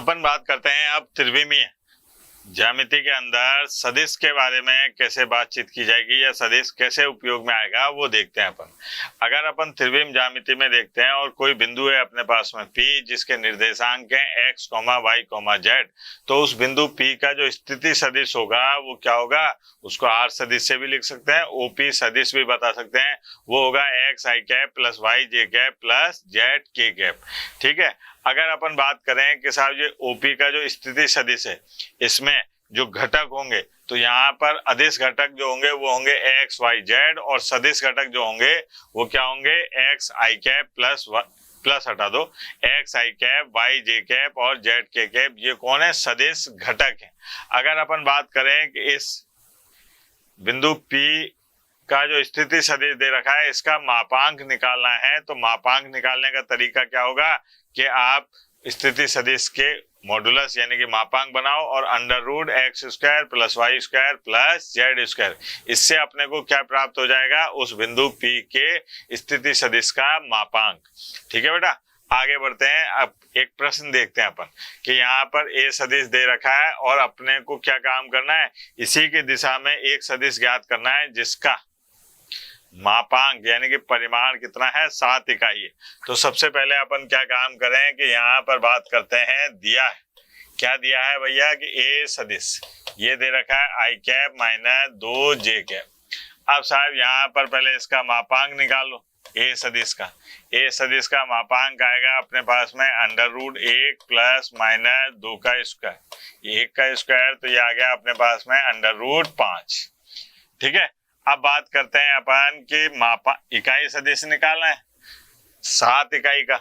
अपन बात करते हैं अब त्रिविमीय ज्यामिति के अंदर सदिश के बारे में कैसे बातचीत की जाएगी या सदिश कैसे उपयोग में आएगा वो देखते हैं अपन। अगर अपन त्रिविम ज्यामिति में देखते हैं और कोई बिंदु है अपने पास में P जिसके निर्देशांक हैं x, y, z, तो उस बिंदु P का जो स्थिति सदिश होगा वो क्या होगा, उसको r सदिश से भी लिख सकते हैं, OP सदिश भी बता सकते हैं, वो होगा x i cap plus y j cap plus z k cap. ठीक है, अगर अपन बात करें कि साहब ये OP का जो स्थिति सदिश है इसमें जो घटक होंगे तो यहाँ पर अदिश घटक जो होंगे वो होंगे x y z और सदिश घटक जो होंगे वो क्या होंगे x i कैप प्लस हटा दो x i cap y j cap और z k कैप। ये कौन है, सदिश घटक है। अगर अपन बात करें कि इस बिंदु P का जो स्थिति सदिश दे रखा है इसका मापांक निकालना है, तो मापांक निकालने का तरीका क्या होगा कि आप स्थिति सदिश के मॉडुलस यानी कि मापांक बनाओ और under root x square plus y square plus z square, इससे अपने को क्या प्राप्त हो जाएगा, उस बिंदु P के स्थिति सदिश का मापांक। ठीक है बेटा, आगे बढ़ते हैं। अब एक प्रश्न देखते हैं अपन कि यहाँ पर A सदिश दे रखा है और अपने को क्या काम करना है, इसी की दिशा में एक सदिश ज्ञात करना है जिसका मापांक यानी कि परिमाण कितना है, 7 इकाई है। तो सबसे पहले अपन क्या काम करें कि यहाँ पर बात करते हैं, दिया है, क्या दिया है भैया कि A सदिश ये दे रखा है i cap minus 2j cap. अब साहब यहाँ पर पहले इसका मापांक निकाल लो A सदिश का। A सदिश का मापांक आएगा अपने पास में अंडर रूट 1 प्लस माइनस 2 का स्क्वायर, 1 का स्क्वायर तो ये आ गया अपने पास में अंडर रूट 5। ठीक है, अब बात करते हैं अपन कि इकाई सदिश निकालना है 7 इकाई का,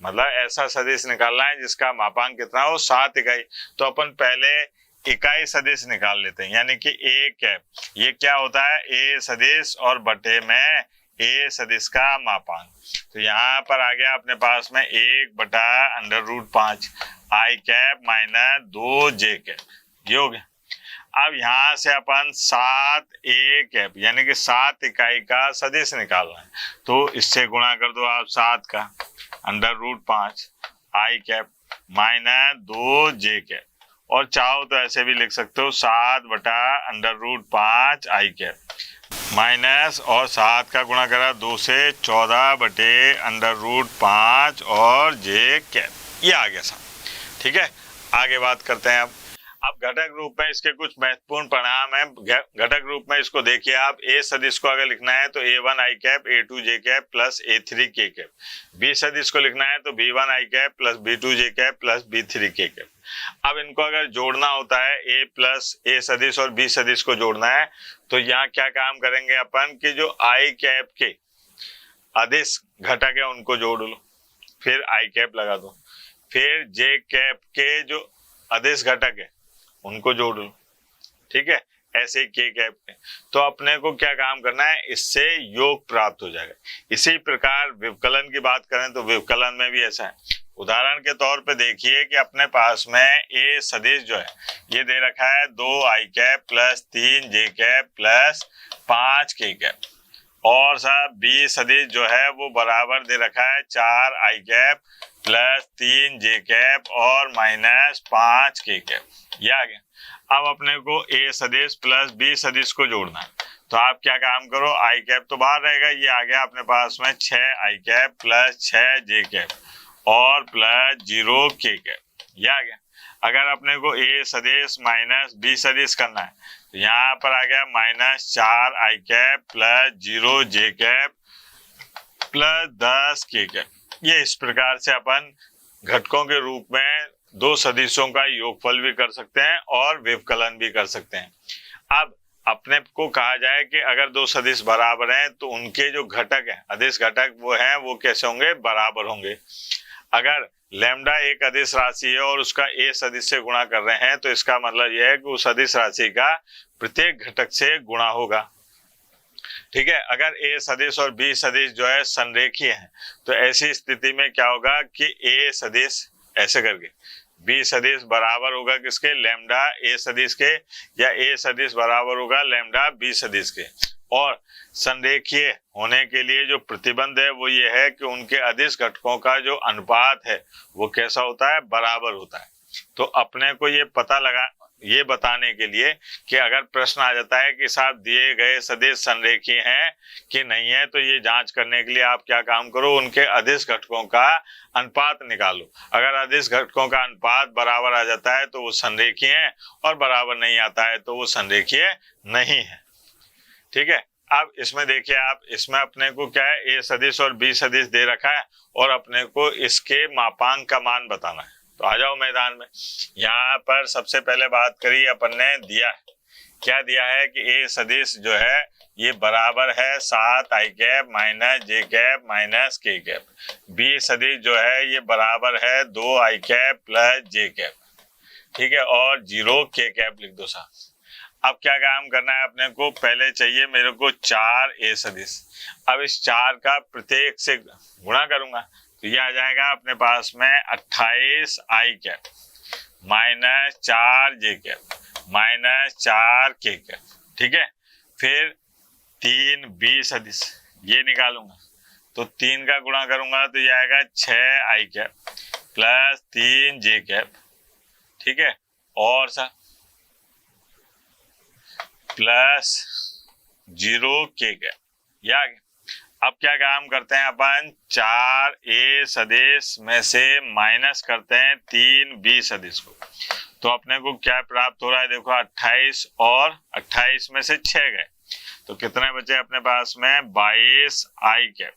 मतलब ऐसा सदिश निकालना है जिसका मापांक कितना हो, 7 इकाई। तो अपन पहले इकाई सदिश निकाल लेते हैं यानी कि A कैप, ये क्या होता है A सदिश और बटे में A सदिश का मापांक। तो यहाँ पर आ गया अपने पास में 1 बटा under root 5 i cap minus 2j cap, ये हो गया। अब यहाँ से अपन 7a कैप यानी कि 7 इकाई का सदिश निकालना है, तो इससे गुणा कर दो आप 7 का under root 5 i cap minus 2j cap, और चाहो तो ऐसे भी लिख सकते हो 7 बटा under root 5 i cap minus और 7 का गुणा करा 2 से 14 बटे अंडर रूट 5 और j कैप, ये आ गया साहब। ठीक है, आगे बात करते हैं। अब घटक रूप में इसके कुछ महत्वपूर्ण परिणाम हैं। घटक रूप में इसको देखिए आप, A सदिश को अगर लिखना है तो A1 i cap A2 j cap plus A3 k cap, B सदिश को लिखना है तो B1 i cap plus B2 j cap plus B3 k cap. अब इनको अगर जोड़ना होता है A प्लस A सदिश और B सदिश को जोड़ना है तो यहाँ क्या काम करेंगे अपन कि जो i कैप के अदिश घटक है उनको जोड़ लो, फिर i कैप लगा दो, फिर j कैप के जो अदिश घटक है उनको जोड़ लो। ठीक है, ऐसे k कैप के, तो अपने को क्या काम करना है, इससे योग प्राप्त हो जाएगा। इसी प्रकार विवकलन की बात करें तो विवकलन में भी ऐसा है। उदाहरण के तौर पे देखिए कि अपने पास में A सदिश जो है ये दे रखा है 2i cap plus 3j cap plus 5k cap, और साहब B सदिश जो है वो बराबर दे रखा है 4i cap plus 3j cap और माइनस 5k कैप, ये आ गया। अब अपने को A सदिश प्लस B सदिश को जोड़ना है, तो आप क्या काम करो, i कैप तो बाहर रहेगा, ये आ गया अपने पास में 6i cap plus 6j cap और प्लस 0k कैप, ये आ गया। अगर अपने को A सदिश माइनस B सदिश करना है तो यहाँ पर आ गया minus 4i cap plus 0j cap plus 10k cap. ये इस प्रकार से अपन घटकों के रूप में दो सदिशों का योगफल भी कर सकते हैं और विवकलन भी कर सकते हैं। अब अपने को कहा जाए कि अगर दो सदिश बराबर हैं तो उनके जो घटक हैं, अदिश घटक वो हैं, वो कैसे होंगे, बराबर होंगे। अगर लैम्डा एक अदिश राशि है और उसका A सदिश से गुणा कर रहे हैं तो इसका मतलब यह है कि उस अदिश राशि का प्रत्येक घटक से गुणा होगा। ठीक है, अगर A सदिश और B सदिश जो है संरेखीय हैं तो ऐसी स्थिति में क्या होगा कि A सदिश ऐसे करके B सदिश बराबर होगा किसके, लैम्डा A सदिश के, या A सदिश बराबर होगा लैम्डा B सदिश के। और संरेखीय होने के लिए जो प्रतिबंध है वो ये है कि उनके अदिश घटकों का जो अनुपात है वो कैसा होता है, बराबर होता है। तो अपने को ये बताने के लिए कि अगर प्रश्न आ जाता है कि साहब दिए गए सदिश संरेखीय हैं कि नहीं है, तो ये जांच करने के लिए आप क्या काम करो, उनके अदिश घटकों का अनुपात निकालो। अगर अदिश घटकों का अनुपात बराबर आ जाता है तो वो संरेखीय है, और बराबर नहीं आता है तो वो संरेखीय नहीं है। ठीक है, अब इसमें देखिए आप, इसमें अपने को क्या है, ए सदिश और बी सदिश दे रखा है और अपने को इसके मापांक का मान बताना है। तो आ जाओ मैदान में। यहाँ पर सबसे पहले बात करी अपन ने, दिया है क्या, दिया है कि ए सदिश जो है ये बराबर है 7 i cap minus j cap minus k cap. B सदिश जो है ये बराबर है 2 i cap plus j cap. ठीक है, और 0 k कैप लिख दो साहब। अब क्या काम करना है अपने को, पहले चाहिए मेरे को 4 ए सदिश। अब इस 4 का प्रत्येक से गुणा करूंगा तो ये आ जाएगा अपने पास में 28 i cap minus 4 j cap minus 4 k cap. ठीक है, फिर 3 बी सदिश ये निकालूंगा तो 3 का गुणा करूंगा तो ये आएगा 6 i cap plus 3 j cap. ठीक है, और सा प्लस 0 k कैप, ये आ गया। अब क्या काम करते हैं अपन, 4 ए सदिश में से माइनस करते हैं 3 बी सदिश को, तो अपने को क्या प्राप्त हो रहा है, देखो 28 और 28 में से 6 गए तो कितने बचे अपने पास में, 22 i कैप।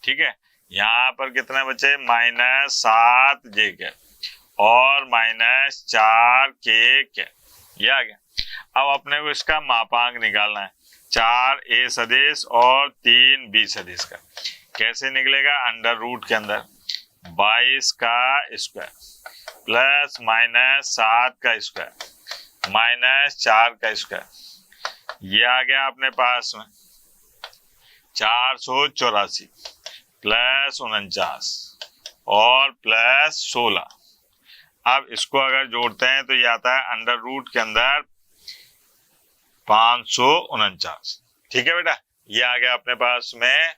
ठीक है, यहाँ पर कितने बचे, माइनस 7 j कैप और माइनस 4 k कैप, ये आ गया। अब अपने को इसका मापांक निकालना है, 4 ए सदिश और 3 बी सदिश का। कैसे निकलेगा, अंडर रूट के अंदर 22 का स्क्वायर प्लस माइनस 7 का स्क्वायर माइनस 4 का स्क्वायर, ये आ गया अपने पास में 484 प्लस 49 और प्लस 16। अब इसको अगर जोड़ते हैं तो ये आता है अंडर रूट के अंदर 549। ठीक है बेटा, ये आ गया अपने पास में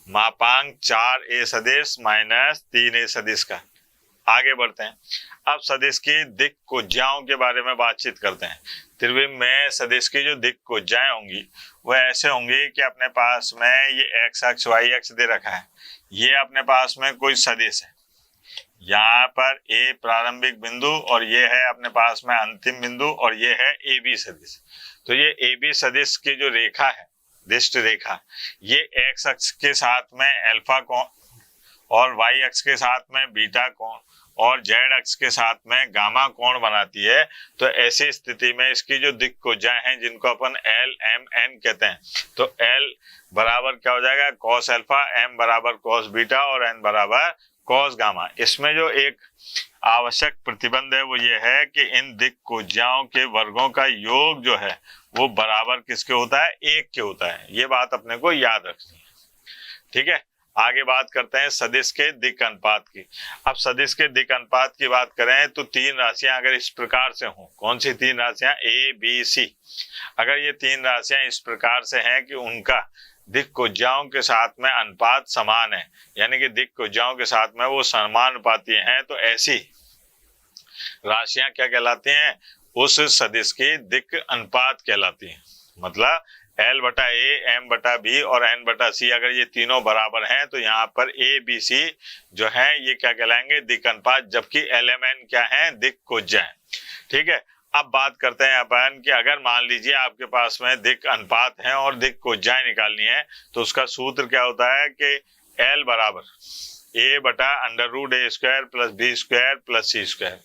मापांक 4 ए सदिश माइनस 3 ए सदिश का। आगे बढ़ते हैं, अब सदिश की दिक् कोज्याओं के बारे में बातचीत करते हैं। त्रिविम में सदिश की जो दिक् कोज्याएं होंगी वह ऐसे होंगी कि अपने पास में ये x अक्ष y अक्ष दे रखा है, ये अपने पास में कोई सदिश है, यहाँ पर ए प्रारंभिक बिंदु और ये है अपने पास में अंतिम बिंदु और ये है ए बी सदिश। तो ये ए बी सदिश की जो रेखा है, दिष्ट रेखा, ये एक्स अक्ष के साथ में अल्फा कोण और वाई अक्ष के साथ में बीटा कोण और जेड अक्ष के साथ में गामा कोण बनाती है। तो ऐसी स्थिति में इसकी जो दिक् कोज्याएं हैं जिनको अपन एल एम एन कहते हैं, तो एल बराबर क्या हो जाएगा, कॉस अल्फा, एम बराबर कॉस बीटा और एन बराबर कॉस गामा। इसमें जो एक आवश्यक प्रतिबंध है वो ये है कि इन दिक् कोज्याओं के वर्गों का योग जो है वो बराबर किसके होता है, 1 के होता है। ये बात अपने को याद रखनी है। ठीक है, आगे बात करते हैं सदिश के दिक् अनुपात की। अब सदिश के दिक् अनुपात की बात करें तो 3 राशियां अगर इस प्रकार से हों, कौन सी 3 राशियां, ए बी सी, अगर ये 3 राशियां इस प्रकार से हैं कि उनका दिक् कोज्याओं के साथ में अनुपात समान है, यानी कि दिक् कोज्याओं के साथ में वो समानुपाती हैं, तो ऐसी राशियां क्या कहलाती हैं, उस सदिश की दिक् अनुपात कहलाती हैं। मतलब L बटा ए, M बटा बी और N बटा सी, अगर ये तीनों बराबर हैं तो यहाँ पर ए बी सी जो है ये क्या कहलाएंगे, दिक् अनुपात, जबकि LMN क्या है, दिक् कोज्या है। ठीक है, अब बात करते हैं अपन कि अगर मान लीजिए आपके पास में दिक् अनुपात है और दिक् कोज्याएं निकालनी है तो उसका सूत्र क्या होता है कि L बराबर ए बटा under root A square plus B square plus C square,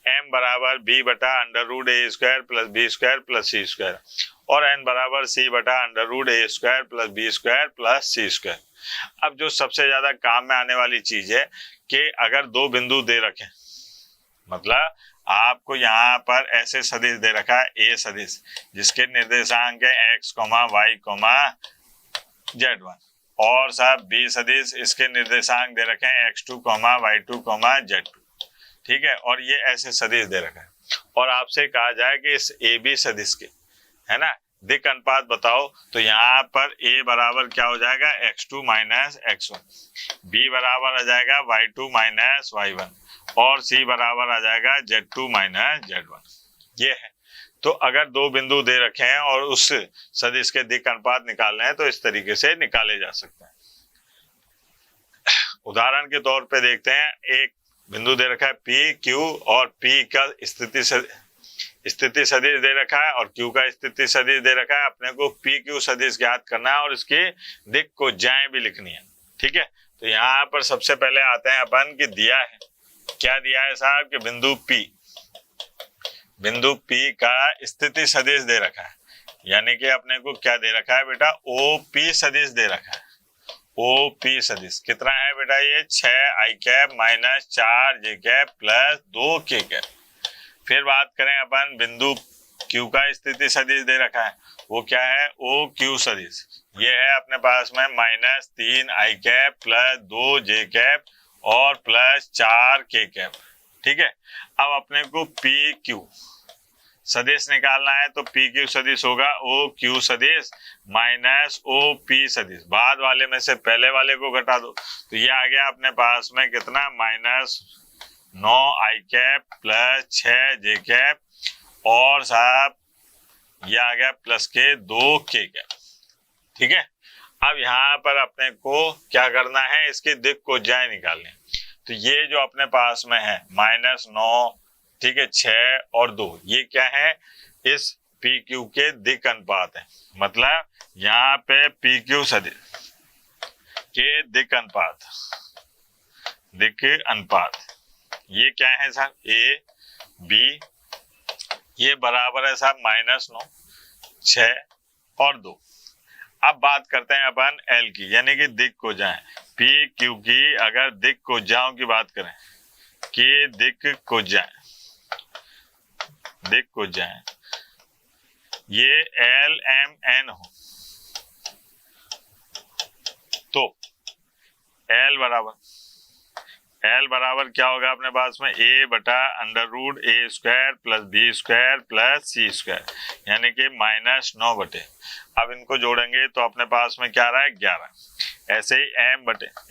M बराबर बी बटा under root A square plus B square plus C square और एन बराबर सी बटा under root A square plus B square plus C square. अब जो सबसे ज्यादा काम में आने वाली चीज है कि अगर 2 बिंदु दे रखें, मतलब आपको यहाँ पर ऐसे सदिश दे रखा है ए सदिश जिसके निर्देशांक है x, y, z1 और साहब बी सदिश इसके निर्देशांक दे रखे हैं x2, y2, z2। ठीक है, और ये ऐसे सदिश दे रखा है और आपसे कहा जाए कि इस ए बी सदिश के, है ना, दिक् अनुपात बताओ, तो यहाँ पर a बराबर क्या हो जाएगा, x2 माइनस x1, b बराबर आ जाएगा y2 माइनस y1 और c बराबर आ जाएगा z2 माइनस z1। ये है। तो अगर दो बिंदु दे रखे हैं और उस सदिश के दिक् अनुपात निकालने हैं तो इस तरीके से निकाले जा सकते हैं। उदाहरण के तौर पे देखते हैं, एक बिंदु दे रखा है P, Q और P का स्थिति सदिश दे रखा है और Q का स्थिति सदिश दे रखा है। अपने को P, Q सदिश ज्ञात करना है और इसकी दिक् को ज्याएं भी लिखनी है। ठीक है, तो यहाँ पर सबसे पहले आते हैं अपन कि दिया है, क्या दिया है साहब, कि बिंदु P का स्थिति सदिश दे रखा है, यानी कि अपने को क्या दे रखा है बेटा, OP सदिश दे रखा है। OP सदिश कितना है बेटा, ये 6i cap minus 4j cap plus 2k cap. फिर बात करें अपन बिंदु Q का स्थिति सदिश दे रखा है, वो क्या है, OQ सदिश। ये है अपने पास में minus 3i cap plus 2j cap और प्लस 4k कैप। ठीक है, अब अपने को PQ सदिश निकालना है, तो PQ सदिश होगा OQ सदिश माइनस OP सदिश। बाद वाले में से पहले वाले को घटा दो, तो ये आ गया अपने पास में कितना, minus 9i cap plus 6j cap और साहब ये आ गया प्लस के 2k कैप। ठीक है, अब यहाँ पर अपने को क्या करना है, इसकी दिक् को ज्याएं निकालनी। तो ये जो अपने पास में है माइनस 9, ठीक है, 6 और 2, ये क्या है, इस PQ के दिक् अनुपात है। मतलब यहाँ पे PQ सदिश के दिक् अनुपात ये क्या है साहब, A B, ये बराबर है साहब माइनस 9, 6 और 2। अब बात करते हैं अपन L की, यानी कि दिक् को ज्याएं। PQ की अगर दिक् को ज्याओं की बात करें कि दिक् को ज्याएं ये LMN हो, तो L बराबर क्या होगा अपने पास में, A बटा under root A square plus B square plus C square, यानी कि माइनस 9 बटे, अब इनको जोड़ेंगे तो अपने पास में क्या रहा है, 11। ऐसे ही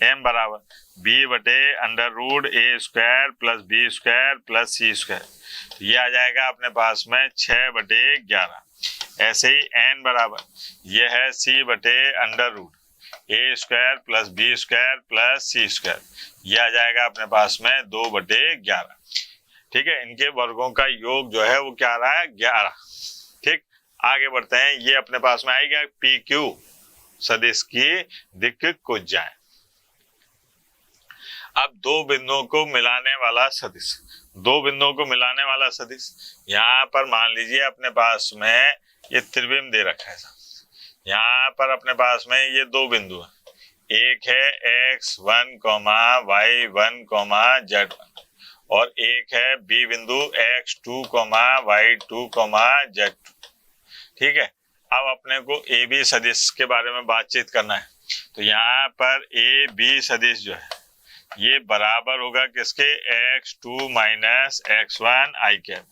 M बराबर B बटे under root A square plus B square plus C square, तो ये आ जाएगा अपने पास में 6 बटे 11। ऐसे ही N बराबर ये है C बटे under root A square plus B square plus C square, ये आ जाएगा अपने पास में 2 बटे 11। ठीक है, इनके वर्गों का योग जो है वो क्या आ रहा है, 11। ठीक, आगे बढ़ते हैं, ये अपने पास में आएगा PQ सदिश की दिक् को ज्याएं। अब दो बिंदुओं को मिलाने वाला सदिश, यहाँ पर मान लीजिए अपने पास में ये त्रिविम दे रखा है। यहाँ पर अपने पास में ये दो बिंदु है, एक है x1, y1, z1 और एक है b बिंदु x2, y2, z2। ठीक है, अब अपने को AB सदिश के बारे में बातचीत करना है, तो यहाँ पर AB सदिश जो है ये बराबर होगा किसके, x2 minus x1 i cap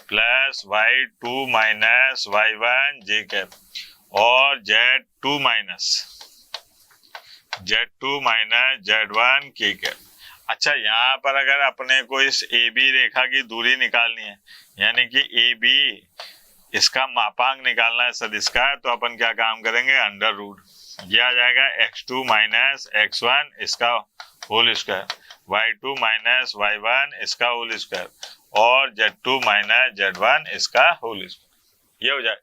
plus y2 minus y1 j cap और z2 minus z1 k cap. अच्छा, यहाँ पर अगर अपने को इस AB रेखा की दूरी निकालनी है, यानी कि AB इसका मापांक निकालना है सदिश का, तो अपन क्या काम करेंगे, अंडर रूट, ये आ जाएगा x2 माइनस x1 इसका whole square, y2 minus y1 इसका होल स्क्वायर और z2 माइनस z1 इसका होल स्क्वायर, ये हो जाए।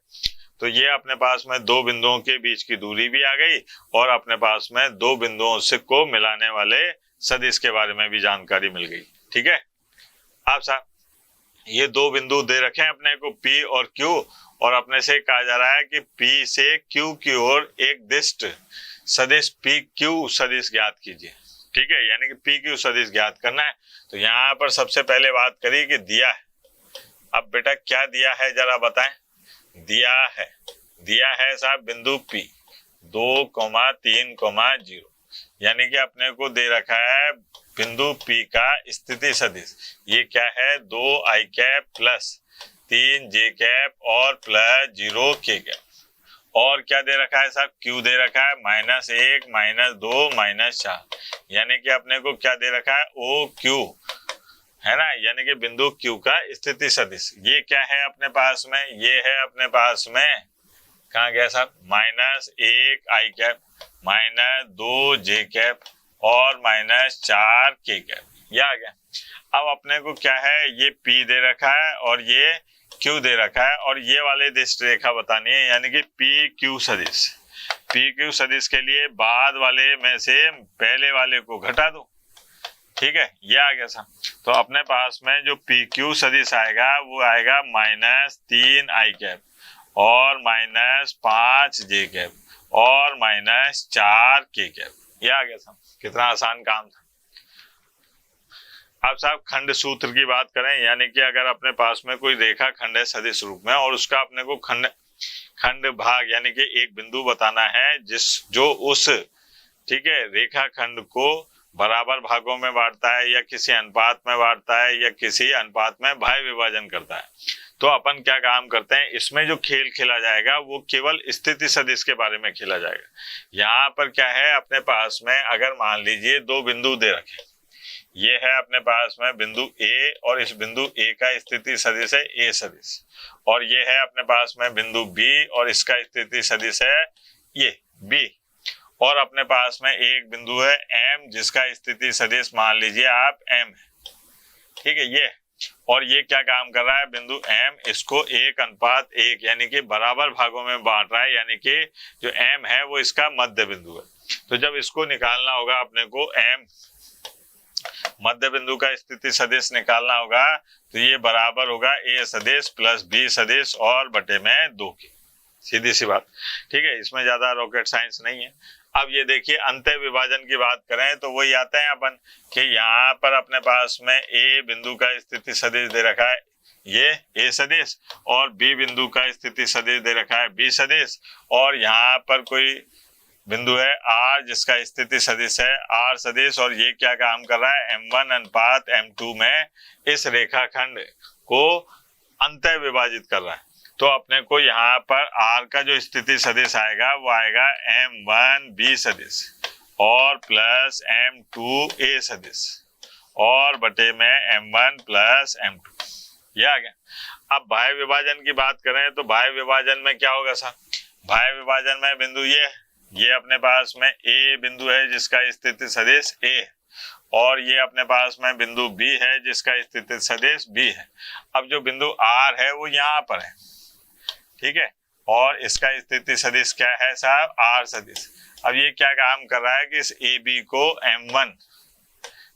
तो ये अपने पास में दो बिंदुओं के बीच की दूरी भी आ गई और अपने पास में दो बिंदुओं से को मिलाने वाले सदिश के बारे में भी जानकारी मिल गई। ठीक है, आप साहब ये दो बिंदु दे रखे हैं अपने को P और Q, और अपने से कहा जा रहा है कि P से Q की ओर एक दिष्ट सदिश PQ सदिश ज्ञात कीजिए। ठीक है, यानी कि PQ सदिश ज्ञात करना है। तो यहाँ पर सबसे पहले बात करी कि दिया है। अब बेटा क्या दिया है जरा बताएं। दिया है साहब बिंदु P 2, 3, 0, यानी कि अपने को दे रखा है बिंदु P का स्थिति सदिश, ये क्या है 2i cap plus 3j cap और प्लस 0k कैप। और क्या दे रखा है साहब, Q दे रखा है -1 -2 -4, यानी कि अपने को क्या दे रखा है, OQ है ना, यानी कि बिंदु Q का स्थिति सदिश। ये क्या है अपने पास में, ये है अपने पास में, कहाँ गया साहब, -1 I कैप -2 J कैप और -4 K कैप, ये आ गया। अब अपने को क्या है, ये P दे रखा है और ये Q दे रखा है और ये वाले दिश रेखा बतानी है, यानी कि PQ सदिश। PQ सदिश के लिए बाद वाले में से पहले वाले को घटा दो, ठीक है, ये आ गया साहब। तो अपने पास में जो PQ सदिश आएगा वो आएगा -3 I कैप और -5 J कैप और -4 K कैप, ये आ गया साहब। कितना आसान काम था। अब साहब खंड सूत्र की बात करें, यानी कि अगर अपने पास में कोई रेखा खंड है सदिश रूप में और उसका अपने को खंड भाग यानी कि एक बिंदु बताना है जो उस, ठीक है, रेखा खंड को बराबर भागों में बांटता है या किसी अनुपात में बांटता है या किसी अनुपात में भाग विभाजन करता है, तो अपन क्या काम करते हैं, इसमें जो खेल खेला जाएगा वो केवल स्थिति सदिश के बारे में खेला जाएगा। यहाँ पर क्या है अपने पास में, अगर मान लीजिए दो बिंदु दे रखे, ये है अपने पास में बिंदु A और इस बिंदु A का स्थिति सदिश है A सदिश, और ये है अपने पास में बिंदु B और इसका स्थिति सदिश है ये B, और अपने पास में एक बिंदु है M जिसका स्थिति सदिश मान लीजिए आप M है, ठीक है, ये, और ये क्या काम कर रहा है, बिंदु M इसको 1:1 यानी कि बराबर भागों में बांट रहा है, यानी कि जो M है वो इसका मध्य बिंदु है। तो जब इसको निकालना होगा अपने को, M मध्य बिंदु का स्थिति सदिश निकालना होगा, तो ये बराबर होगा A सदिश प्लस B सदिश और बटे में 2 की, सीधी सी बात, ठीक है, इसमें ज्यादा रॉकेट साइंस नहीं है। अब ये देखिए अंतः विभाजन की बात करें तो वही आते हैं अपन कि यहाँ पर अपने पास में A बिंदु का स्थिति सदिश दे रखा है ये A सदिश, और B बिंदु का स्थिति सदिश दे रखा है B सदिश, और यहाँ पर कोई बिंदु है R जिसका स्थिति सदिश है R सदिश, और ये क्या काम कर रहा है, M1:M2 में इस रेखाखंड को अंतः विभाजित कर रहा है। तो अपने को यहाँ पर R का जो स्थिति सदिश आएगा वो आएगा M1B सदिश और प्लस M2A सदिश और बटे में M1 प्लस M2, ये आ गया। अब भाज्य विभाजन की बात करें तो भाज्य विभाजन में क्या होगा साहब, भाज्य विभाजन में बिंदु ये अपने पास में A बिंदु है जिसका स्थिति सदिश A है, और ये अपने पास में बिंदु B है जिसका स्थिति सदिश B है। अब जो बिंदु R है वो यहाँ पर है, ठीक है, और इसका स्थिति सदिश क्या है साहब, R सदिश। अब ये क्या काम कर रहा है कि इस AB को M1,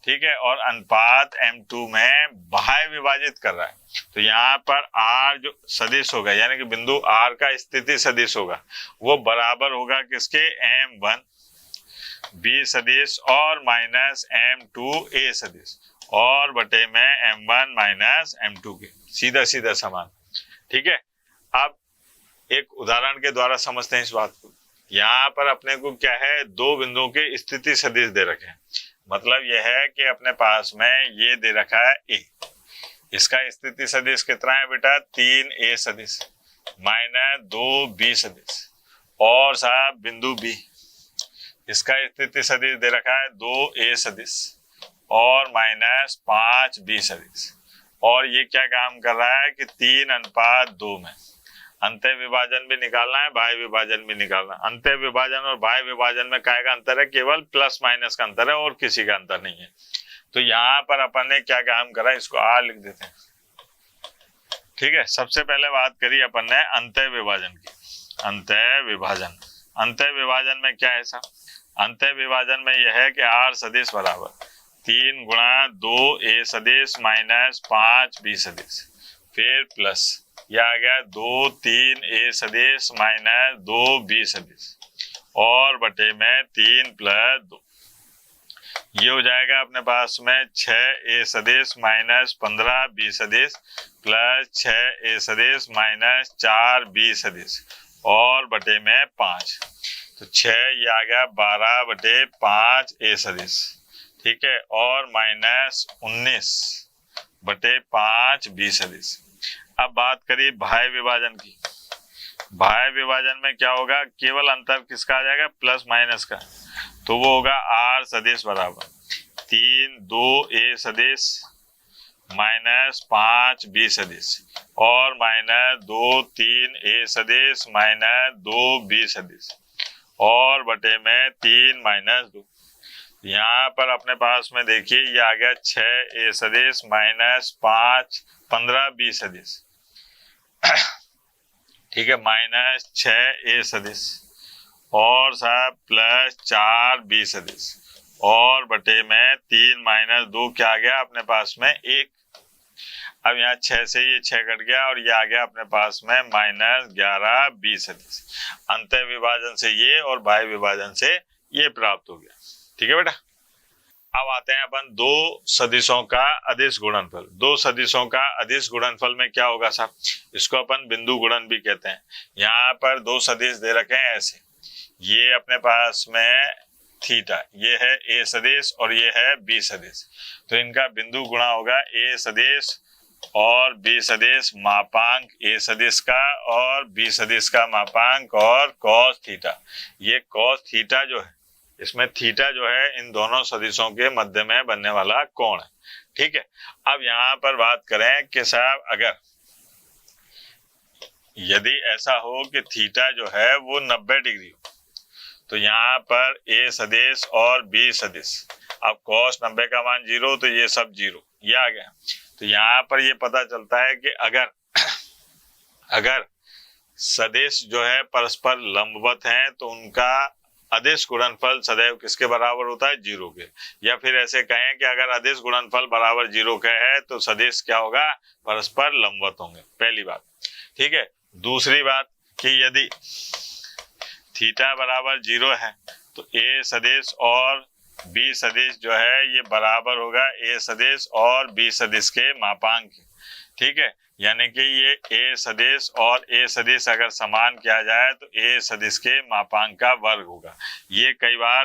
ठीक है, और अनुपात M2 में बाह्य विभाजित कर रहा है। तो यहाँ पर R जो सदिश होगा यानी कि बिंदु R का स्थिति सदिश होगा वो बराबर होगा किसके, M1 B सदिश और माइनस M2A सदिश और बटे में M1 माइनस M2 के, सीधा सीधा समान, ठीक है। अब एक उदाहरण के द्वारा समझते हैं इस बात को। यहाँ पर अपने को क्या है, दो बिंदुओं के स्थिति सदिश दे रखे हैं, मतलब यह है कि अपने पास में ये दे रखा है A, इसका स्थिति सदिश कितना है बेटा, 3A सदिश माइनस 2B सदिश, और साहब बिंदु B इसका स्थिति सदिश दे रखा है 2A सदिश और माइनस 5B सदिश, और ये क्या काम कर रहा है कि 3:2 में अंतः विभाजन भी निकालना है, बाह्य विभाजन भी निकालना है। अंतः विभाजन और बाह्य विभाजन में काय का अंतर है, केवल प्लस माइनस का अंतर है और किसी का अंतर नहीं है। तो यहाँ पर अपन ने क्या काम करा, इसको R लिख देते हैं, ठीक है। सबसे पहले बात करी अपन ने अंतः विभाजन की। अंतः विभाजन में क्या है साहब, अंतः विभाजन में यह है कि R सदिश बराबर 3 गुणा 2A सदिश माइनस 5B सदिश, फिर प्लस यह आ गया 2 3A सदिश माइनस 2B सदिश और बटे में 3 प्लस 2, ये हो जाएगा अपने पास में 6A सदिश माइनस 15B सदिश प्लस 6A सदिश माइनस 4B सदिश और बटे में 5, तो 6 ये आ गया 12 बटे 5A सदिश, ठीक है, और माइनस 19 बटे 5B सदिश। अब बात करिए बाह्य विभाजन की। भाज्य विभाजन में क्या होगा, केवल अंतर किसका आ जाएगा, प्लस माइनस का, तो वो होगा आर सदिश बराबर 3 2 ए सदिश माइनस 5 बी सदिश और माइनस 2 3 ए सदिश माइनस 2 बी सदिश और बटे में 3 माइनस 2। यहाँ पर अपने पास में देखिए ये आ गया 6 ए सदिश माइनस 5 15 बी सदिश ठीक है, माइनस 6 ए सदिश और साहब प्लस 4 बी सदिश और बटे में 3 माइनस 2 क्या आ गया अपने पास में 1। अब यहाँ 6 से ये 6 कट गया और ये आ गया अपने पास में माइनस 11 बी सदिश। अंतः विभाजन से ये और बाह्य विभाजन से ये प्राप्त हो गया। ठीक है बेटा। अब आते हैं अपन दो सदिशों का अदिश गुणनफल। दो सदिशों का अदिश गुणनफल में क्या होगा साहब, इसको अपन बिंदु गुणन भी कहते हैं। यहाँ पर दो सदिश दे रखे हैं ऐसे, ये अपने पास में थीटा, ये है ए सदिश और ये है बी सदिश, तो इनका बिंदु गुणा होगा ए सदिश और बी सदिश मापांक ए सदिश का और बी सदिश का मापांक और कॉस थीटा। ये कॉस थीटा जो है, इसमें थीटा जो है इन दोनों सदिशों के मध्य में बनने वाला कोण है। ठीक है। अब यहाँ पर बात करें कि साहब अगर यदि ऐसा हो कि थीटा जो है वो 90 डिग्री हो, तो यहाँ पर ए सदिश और बी सदिश, अब cos 90 का मान 0 तो ये सब 0, ये आ गया। तो यहाँ पर ये पता चलता है कि अगर सदिश जो है परस्पर लंबवत हैं तो उनका अदिश गुणनफल सदैव किसके बराबर होता है, 0 के। या फिर ऐसे कहें कि अगर अदिश गुणनफल बराबर 0 के है तो सदिश क्या होगा, परस्पर लंबवत होंगे। पहली बात। ठीक है। दूसरी बात कि यदि थीटा बराबर 0 है तो ए सदिश और बी सदिश जो है ये बराबर होगा ए सदिश और बी सदिश के मापांक। ठीक है। यानी कि ये ए सदिश और ए सदिश अगर समान किया जाए तो ए सदिश के मापांक का वर्ग होगा। ये कई बार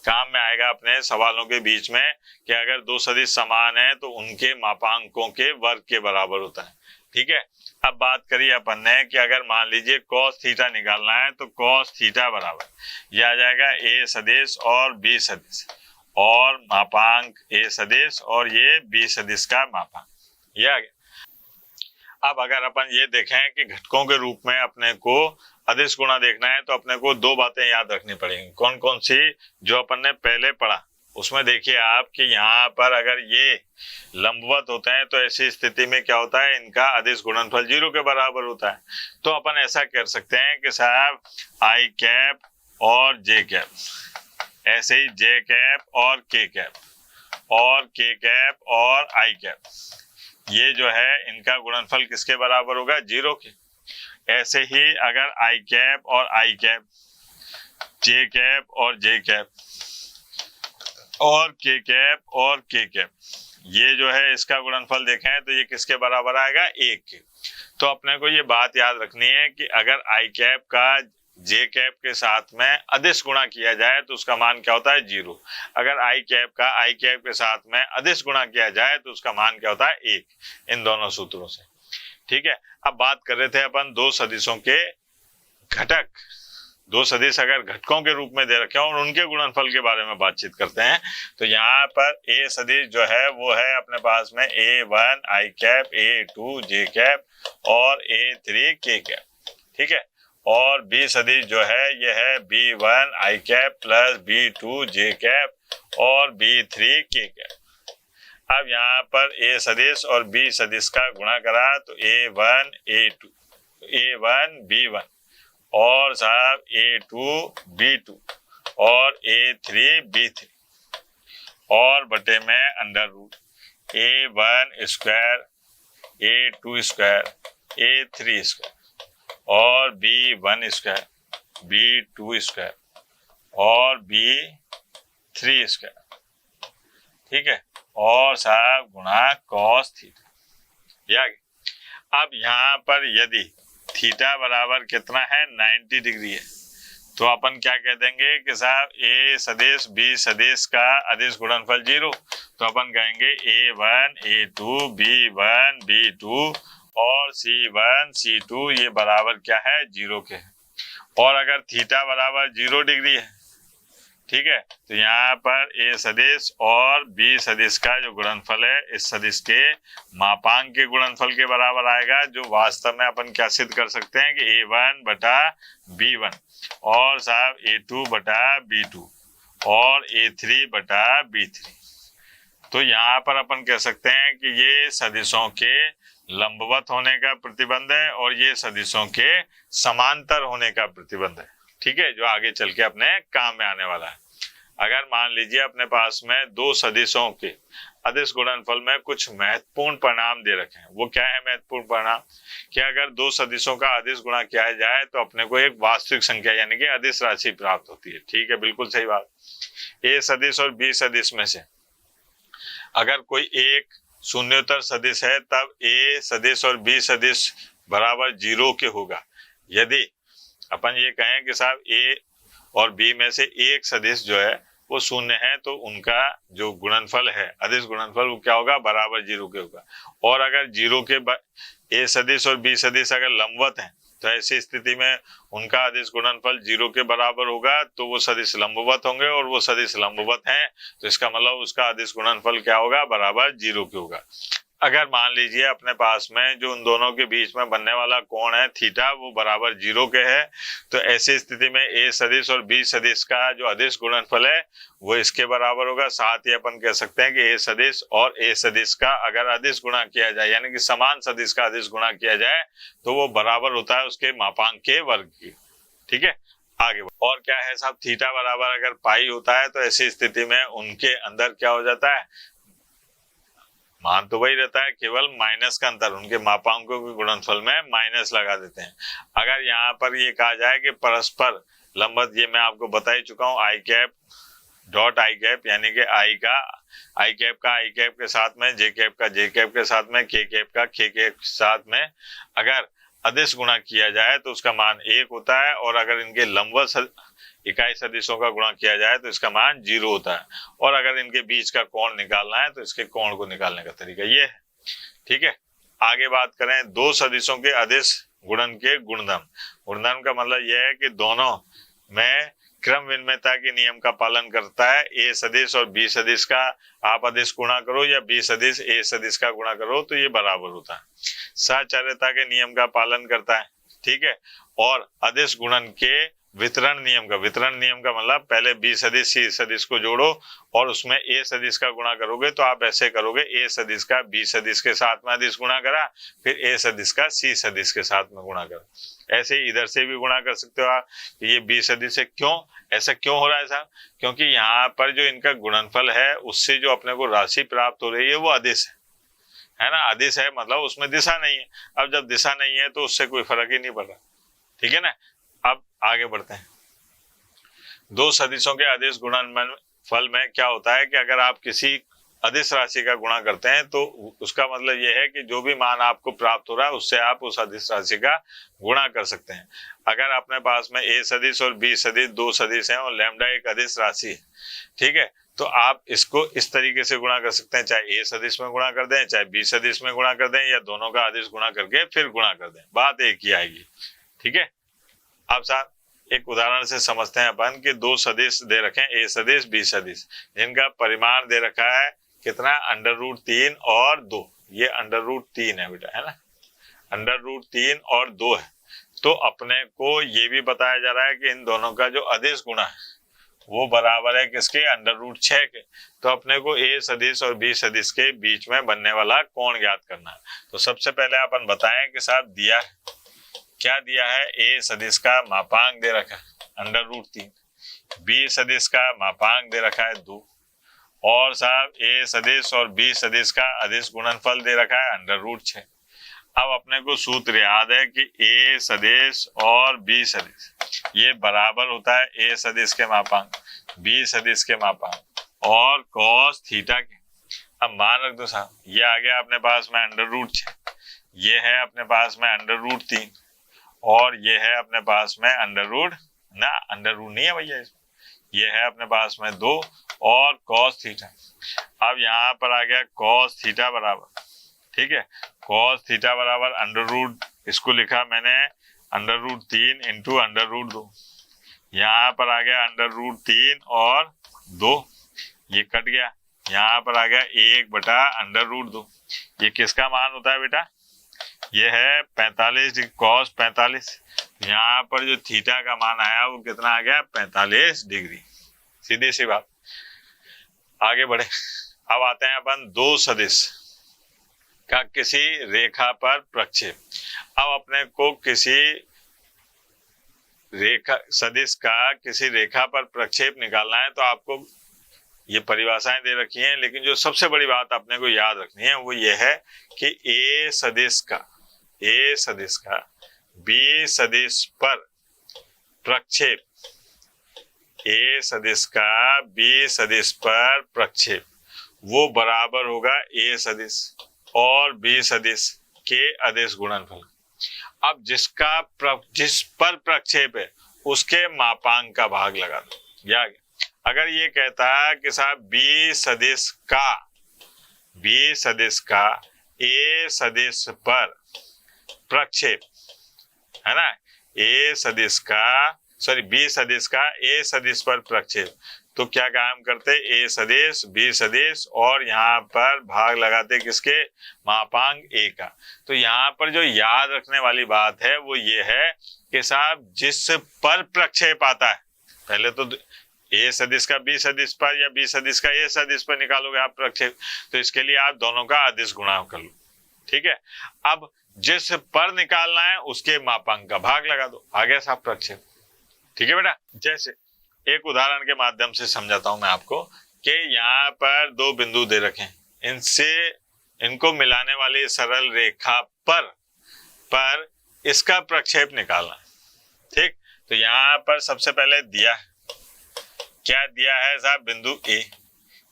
काम में आएगा अपने सवालों के बीच में कि अगर दो सदिश समान है तो उनके मापांकों के वर्ग के बराबर होता है। ठीक है। अब बात करिए अपन ने कि अगर मान लीजिए cos थीटा निकालना है तो cos थीटा बराबर यह आ जाएगा ए सदिश और बी सदिश और मापांक ए सदिश और ये बी सदिश का मापांक, ये आ गया। अब अगर अपन ये देखें कि घटकों के रूप में अपने को अदिश गुणा देखना है तो अपने को दो बातें याद रखनी पड़ेंगी। कौन कौन सी, जो अपन ने पहले पढ़ा उसमें देखिए आप कि यहाँ पर अगर ये लंबवत होते हैं तो ऐसी स्थिति में क्या होता है, इनका अदिश गुणनफल 0 के बराबर होता है। तो अपन ऐसा कर सकते हैं कि साहब आई कैप और जे कैप, ऐसे ही जे कैप और के कैप और के कैप और आई कैप, ये जो है इनका गुणनफल किसके बराबर होगा, 0 के। ऐसे ही अगर आई कैप और आई कैप, जे कैप और जे कैप और के कैप और के कैप, ये जो है इसका गुणनफल देखें तो ये किसके बराबर आएगा, 1 के। तो अपने को ये बात याद रखनी है कि अगर आई कैप का जे कैप के साथ में अदिश गुणा किया जाए तो उसका मान क्या होता है, 0। अगर आई कैप का आई कैप के साथ में अदिश गुणा किया जाए तो उसका मान क्या होता है, 1। इन दोनों सूत्रों से। ठीक है। अब बात कर रहे थे अपन दो सदिशों के घटक। दो सदिश अगर घटकों के रूप में दे रखे और उनके गुणनफल के बारे में बातचीत करते हैं तो यहाँ पर ए सदिश जो है वो है अपने पास में A1 आई कैप, A2 जे कैप और A3 के कैप। ठीक है। और बी सदिश जो है ये है B1 आई कैप प्लस B2 जे कैप और B3 के कैप। अब यहाँ पर ए सदिश और बी सदिश का गुणा करा तो A1 A2 A1 B1 और साहब A2 B2 और A3 B3 और बटे में under root A1 square A2 square A3 square और B1 स्क्वायर B2 स्क्वायर और B3 स्क्वायर। ठीक है। और साहब गुणा cos थीटा, या अब यहाँ पर यदि थीटा बराबर कितना है, 90 डिग्री है, तो अपन क्या कह देंगे कि साहब ए सदिश बी सदिश का अदिश गुणनफल 0। तो अपन कहेंगे A1 A2 B1 B2 और C1 C2 ये बराबर क्या है, 0 के है। और अगर थीटा बराबर 0 डिग्री है, ठीक है, तो यहाँ पर A सदिश और B सदिश का जो गुणनफल है इस सदिश के मापांक के गुणनफल के बराबर आएगा, जो वास्तव में अपन क्या सिद्ध कर सकते हैं कि A1 बटा B1 और साहब A2 बटा B2 और A3 बटा B3। तो यहाँ पर अपन कह सकते हैं कि ये सदिशों के लंबवत होने का प्रतिबंध है और ये सदिशों के समांतर होने का प्रतिबंध है, ठीक है, जो आगे चल के अपने काम में आने वाला है। अगर मान लीजिए अपने पास में दो सदिशों के अदिश गुणनफल में कुछ महत्वपूर्ण परिणाम दे रखे हैं, वो क्या है महत्वपूर्ण परिणाम, कि अगर दो सदिशों का अदिश गुणा किया जाए तो अपने को एक वास्तविक संख्या यानी कि अदिश राशि प्राप्त होती है, ठीक है, बिल्कुल सही बात। ए सदिश और बी सदिश में से अगर कोई एक शून्योत्तर सदिश है तब ए सदिश और बी सदिश बराबर 0 के होगा। यदि अपन ये कहें कि साहब ए और बी में से एक सदिश जो है वो शून्य है तो उनका जो गुणनफल है अदिश गुणनफल वो क्या होगा, बराबर 0 के होगा। और अगर 0 के ए सदिश और बी सदिश अगर लंबवत है तो ऐसी स्थिति में उनका अदिश गुणनफल 0 के बराबर होगा, तो वो सदिश लंबवत होंगे और वो सदिश लंबवत हैं तो इसका मतलब उसका अदिश गुणनफल क्या होगा, बराबर 0 के होगा। अगर मान लीजिए अपने पास में जो उन दोनों के बीच में बनने वाला कोण है थीटा वो बराबर 0 के है, तो ऐसी स्थिति में ए सदिश और बी सदिश का जो अदिश गुणनफल है वो इसके बराबर होगा। साथ ही अपन कह सकते हैं कि ए सदिश और ए सदिश का अगर अदिश गुणा किया जाए यानी कि समान सदिश का अदिश गुणा किया जाए तो वो बराबर होता है उसके मापांक के वर्ग की, ठीक है। आगे और क्या है साहब, थीटा बराबर अगर पाई होता है तो ऐसी स्थिति में उनके अंदर क्या हो जाता है, मान तो वही रहता है, केवल माइनस का अंतर, उनके मापांकों के गुणनफल में माइनस लगा देते हैं। अगर यहाँ पर ये कहा जाए कि परस्पर लंबवत, ये मैं आपको बता ही चुका हूँ, आई कैप डॉट आई कैप यानी कि आई कैप का आई कैप के साथ में, जे कैप का जे कैप के साथ में, के कैप का के कैप के साथ में अगर अदिश गुणा किया जाए तो उसका मान 1 होता है, और अगर इनके लंबवत इकाई सदिशों का गुणा किया जाए तो इसका मान 0 होता है। और अगर इनके बीच का कोण निकालना है तो इसके कोण को निकालने का तरीका ये है, ठीक है। आगे बात करें दो सदिशों के अदिश गुणन के गुणधर्म। गुणधर्म का मतलब यह है कि दोनों में क्रम विनिमयता के नियम का पालन करता है। ए सदिश और बी सदिश का आप अदिश गुणा करो या बी सदिश ए सदिश का गुणा करो तो ये बराबर होता है। सहचार्यता के नियम का पालन करता है, ठीक है। और अदिश गुणन के वितरण नियम का मतलब पहले बी सदिश सी सदिश को जोड़ो और उसमें ए सदिश का गुणा करोगे, तो आप ऐसे करोगे, ए सदिश का बी सदिश के साथ में अदिश गुणा करा, फिर ए सदिश का सी सदिश के साथ में गुणा करा। ऐसे इधर से भी गुणा कर सकते हो आप। ये बी सदिश है, क्यों ऐसा क्यों हो रहा है साहब, क्योंकि यहाँ पर जो इनका गुणनफल है उससे जो अपने को राशि प्राप्त हो रही है वो अदिश है ना, अदिश है मतलब उसमें दिशा नहीं है। अब जब दिशा नहीं है तो उससे कोई फर्क ही नहीं पड़ रहा, ठीक है ना। अब आगे बढ़ते हैं। दो सदिशों के अदिश गुणनफल में क्या होता है कि अगर आप किसी अदिश राशि का गुणा करते हैं तो उसका मतलब यह है कि जो भी मान आपको प्राप्त हो रहा है उससे आप उस अदिश राशि का गुणा कर सकते हैं। अगर अपने पास में ए सदिश और बी सदिश दो सदिश हैं और लैम्डा एक अदिश राशि है, ठीक है, तो आप इसको इस तरीके से गुणा कर सकते हैं, चाहे ए सदिश में गुणा कर दें, चाहे बी सदिश में गुणा कर दें, या दोनों का अदिश गुणा करके फिर गुणा कर दें, बात एक ही आएगी, ठीक है। अब साहब एक उदाहरण से समझते हैं अपन कि दो सदिश दे रखे हैं, ए सदिश बी सदिश, जिनका परिमाण दे रखा है कितना, √3 और 2। ये √3 है बेटा, है ना, √3 और 2 है। तो अपने को ये भी बताया जा रहा है कि इन दोनों का जो अदिश गुणा है वो बराबर है किसके, √6 के। तो अपने को ए सदिश और बी सदिश के बीच में बनने वाला कोण ज्ञात करना है। तो सबसे पहले अपन बताएं कि साहब दिया है, क्या दिया है, ए सदिश का मापांक दे रखा है √3, बी सदिश का मापांक दे रखा है 2, और साहब ए सदिश और बी सदिश का अदिश गुणनफल दे रखा है √6। अब अपने को सूत्र याद है कि ए सदिश और बी सदिश ये बराबर होता है ए सदिश के मापांक बी सदिश के मापांक और cos थीटा के। अब मान रख दो साहब, ये आ गया अपने पास में √6, ये है अपने पास में √3 और ये है अपने पास में √, ना √ नहीं है भैया इसमें, ये है अपने पास में 2 और cos थीटा। अब यहाँ पर आ गया cos थीटा बराबर ठीक है। कॉस थीटा बराबर अंडर रूट, इसको लिखा मैंने under root 3 into under root 2, यहाँ पर आ गया अंडर रूट 3 और 2, ये कट गया, यहाँ पर आ गया 1 बटा अंडर रूट 2। ये किसका मान होता है बेटा? ये है 45 डिग्री, कॉस 45। यहाँ पर जो थीटा का मान आया वो कितना आ गया? 45 डिग्री। सीधी सी बात। आगे बढ़े, अब आते हैं अपन दो सदिश का किसी रेखा पर प्रक्षेप। अब अपने को किसी रेखा सदिश का किसी रेखा पर प्रक्षेप निकालना है, तो आपको ये परिभाषाएं दे रखी हैं, लेकिन जो सबसे बड़ी बात अपने को याद रखनी है वो ये है कि ए सदिश का बी सदिश पर प्रक्षेप, ए सदिश का बी सदिश पर प्रक्षेप वो बराबर होगा ए सदिश और बी सदिश के अदिश गुणनफल। अब जिस पर प्रक्षेप है उसके मापांक का भाग लगा दो। या अगर ये कहता है कि साहब बी सदिश का ए सदिश पर प्रक्षेप है ना, बी सदिश का ए सदिश पर प्रक्षेप, तो क्या काम करते? ए सदिश बी सदिश और यहाँ पर भाग लगाते किसके? मापांक ए का। तो यहाँ पर जो याद रखने वाली बात है वो ये है कि साहब जिस पर प्रक्षेप आता है, पहले तो ए सदिश का बी सदिश पर या बी सदिश का ए सदिश पर निकालोगे आप प्रक्षेप, तो इसके लिए आप दोनों का अदिश गुणा कर लो। ठीक है। अब जिस पर निकालना है उसके मापांक का भाग लगा दो, आ गया साहब प्रक्षेप। ठीक है बेटा। जैसे एक उदाहरण के माध्यम से समझाता हूं मैं आपको कि यहाँ पर दो बिंदु दे रखे हैं, इनको मिलाने वाली सरल रेखा पर इसका प्रक्षेप निकालना है। ठीक, तो यहाँ पर सबसे पहले दिया है, क्या दिया है साहब? बिंदु ए,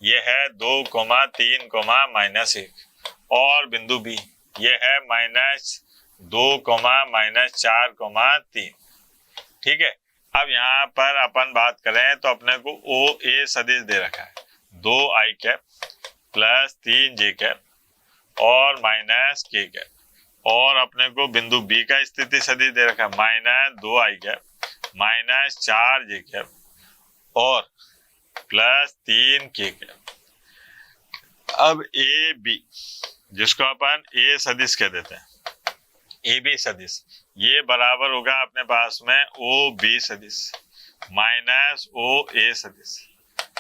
ये है 2,3,-1 और बिंदु बी ये है -2,-4,3। ठीक है। अब यहाँ पर अपन बात करें तो अपने को ओ ए सदिश दे रखा है 2i प्लस 3j और -k, और अपने को बिंदु बी का स्थिति सदिश दे रखा है -2i -4j और प्लस 3k। अब ए बी, जिसको अपन ए सदिश कह देते हैं, ए बी सदिश, ये बराबर होगा अपने पास में ओ बी सदिश माइनस ओ ए सदिश।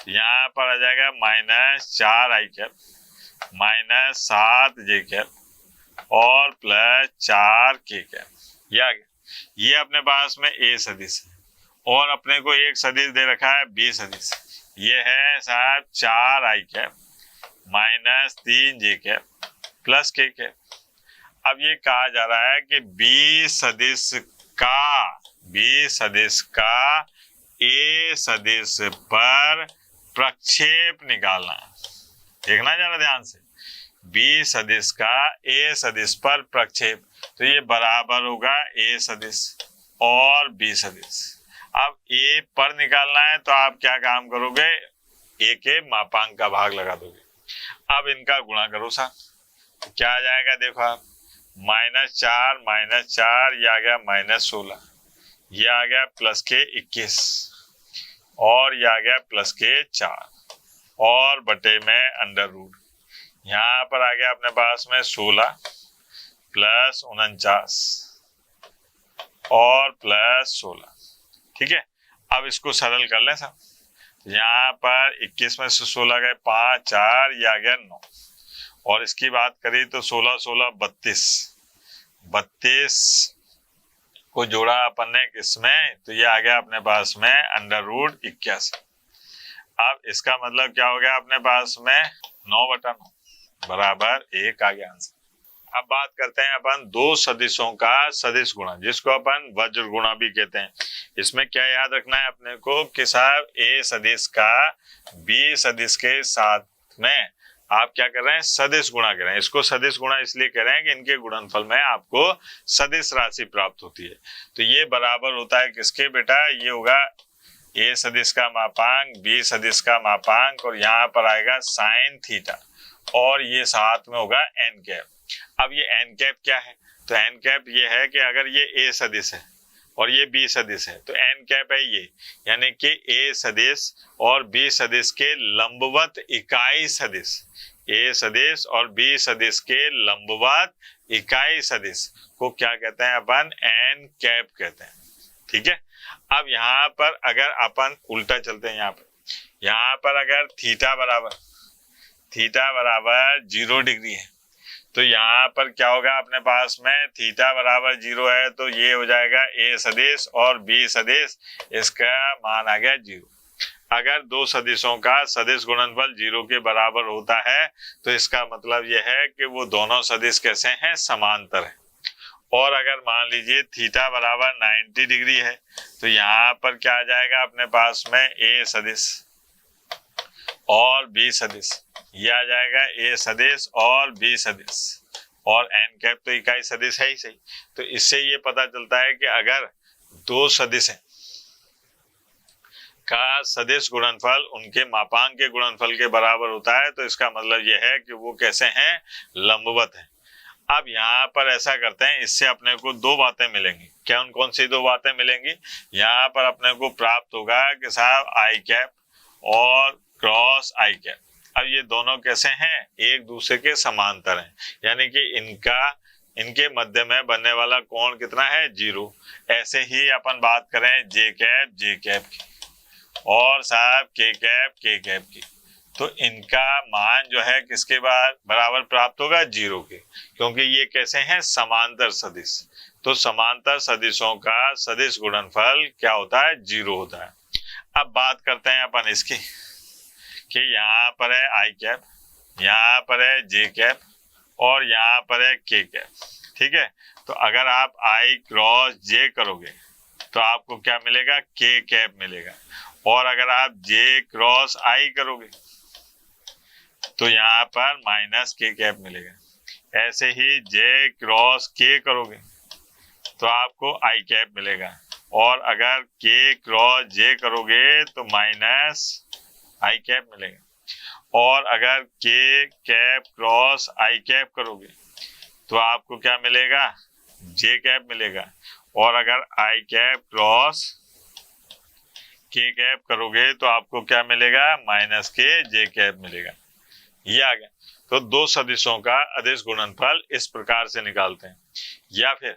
यहाँ पर आ जाएगा -4i -7j और प्लस 4k। ये अपने पास में ए सदिश है, और अपने को एक सदिश दे रखा है बी सदिश, ये है साहब 4i -3j प्लस k। अब ये कहा जा रहा है कि बी सदिश का ए सदिश पर प्रक्षेप निकालना है। देखना जरा ध्यान से, बी सदिश का ए सदिश पर प्रक्षेप, तो ये बराबर होगा ए सदिश और बी सदिश। अब ए पर निकालना है तो आप क्या काम करोगे? ए के मापांक का भाग लगा दोगे। अब इनका गुणा करो सा, क्या आ जाएगा? देखो आप, -4 ये आ गया -16, ये आ गया प्लस के 21 और ये आ गया प्लस के 4 और बटे में अंडर रूट, यहाँ पर आ गया अपने पास में 16 प्लस 49 और प्लस 16। ठीक है। अब इसको सरल कर लें सब, यहाँ पर 21 में से 16 गए 5 4, ये आ गया 9, और इसकी बात करी तो 16 16 32 को जोड़ा अपन ने किसमें, तो ये आ गया अपने पास में अंडर रूट 81। अब इसका मतलब क्या हो गया अपने पास में 9/9 बराबर 1 आ गया आंसर। अब बात करते हैं अपन दो सदिशों का सदिश गुणा, जिसको अपन वज्र गुणा भी कहते हैं। इसमें क्या याद रखना है अपने को कि साहब ए सदिश का बी सदिश के साथ में आप क्या कर रहे हैं? सदिश गुणा कर रहे हैं। इसको सदिश गुणा इसलिए कह रहे हैं कि इनके गुणनफल में आपको सदिश राशि प्राप्त होती है। तो ये बराबर होता है किसके बेटा? ये होगा ए सदिश का मापांक, बी सदिश का मापांक, और यहाँ पर आएगा साइन थीटा, और ये साथ में होगा n कैप। अब ये एन कैप क्या है, तो एन कैप ये है कि अगर ये ए सदिश है और ये बी सदिश है तो एन कैप है ये, यानी कि ए सदिश और बी सदिश के लंबवत इकाई सदिश, ए सदिश और बी सदिश के लंबवत इकाई सदिश को क्या कहते हैं अपन, एन कैप कहते हैं। ठीक है। अब यहाँ पर अगर अपन उल्टा चलते हैं, यहाँ पर अगर थीटा बराबर 0 डिग्री है तो यहाँ पर क्या होगा, अपने पास में थीटा बराबर 0 है तो ये हो जाएगा ए सदिश और बी सदिश, इसका मान आ गया 0। अगर दो सदिशों का सदिश गुणनफल 0 के बराबर होता है तो इसका मतलब यह है कि वो दोनों सदिश कैसे हैं, समांतर है। और अगर मान लीजिए थीटा बराबर 90 डिग्री है तो यहाँ पर क्या आ जाएगा, अपने पास में ए सदिश और बी सदिश, ये आ जाएगा ए सदिश और बी सदिश, और एन कैप तो इकाई सदिश है ही सही। तो इससे ये पता चलता है कि अगर दो सदिश हैं का सदिश गुणनफल उनके मापांक के गुणनफल के बराबर होता है तो इसका मतलब यह है कि वो कैसे हैं, लंबवत हैं। अब यहाँ पर ऐसा करते हैं, इससे अपने को दो बातें मिलेंगी। क्या कौन सी दो बातें मिलेंगी, यहाँ पर अपने को प्राप्त होगा कि साहब आई कैप और क्रॉस आई कैप, अब ये दोनों कैसे हैं, एक दूसरे के समांतर हैं, यानी कि इनके मध्य में बनने वाला कोण कितना है, 0। ऐसे ही अपन बात करें जे कैप की और साहब के कैप की, तो इनका मान जो है किसके बराबर प्राप्त होगा, 0 के, क्योंकि ये कैसे हैं, समांतर सदिश। तो समांतर सदिशों का सदिश गुणनफल क्या होता है, 0 होता है। अब बात करते हैं अपन इसकी कि यहाँ पर है आई कैप, यहाँ पर है जे कैप और यहाँ पर है के कैप। ठीक है। तो अगर आप आई क्रॉस जे करोगे तो आपको क्या मिलेगा, के कैप मिलेगा, और अगर आप जे क्रॉस आई करोगे तो यहाँ पर माइनस के कैप मिलेगा। ऐसे ही जे क्रॉस के करोगे तो आपको आई कैप मिलेगा, और अगर के क्रॉस जे करोगे तो माइनस आई कैप मिलेगा, और अगर के कैप क्रॉस आई कैप करोगे तो आपको क्या मिलेगा, जे कैप मिलेगा, और अगर आई कैप क्रॉस के कैप करोगे तो आपको क्या मिलेगा, माइनस के जे कैप मिलेगा। ये आ गया। तो दो सदिशों का अदिश गुणनफल इस प्रकार से निकालते हैं। या फिर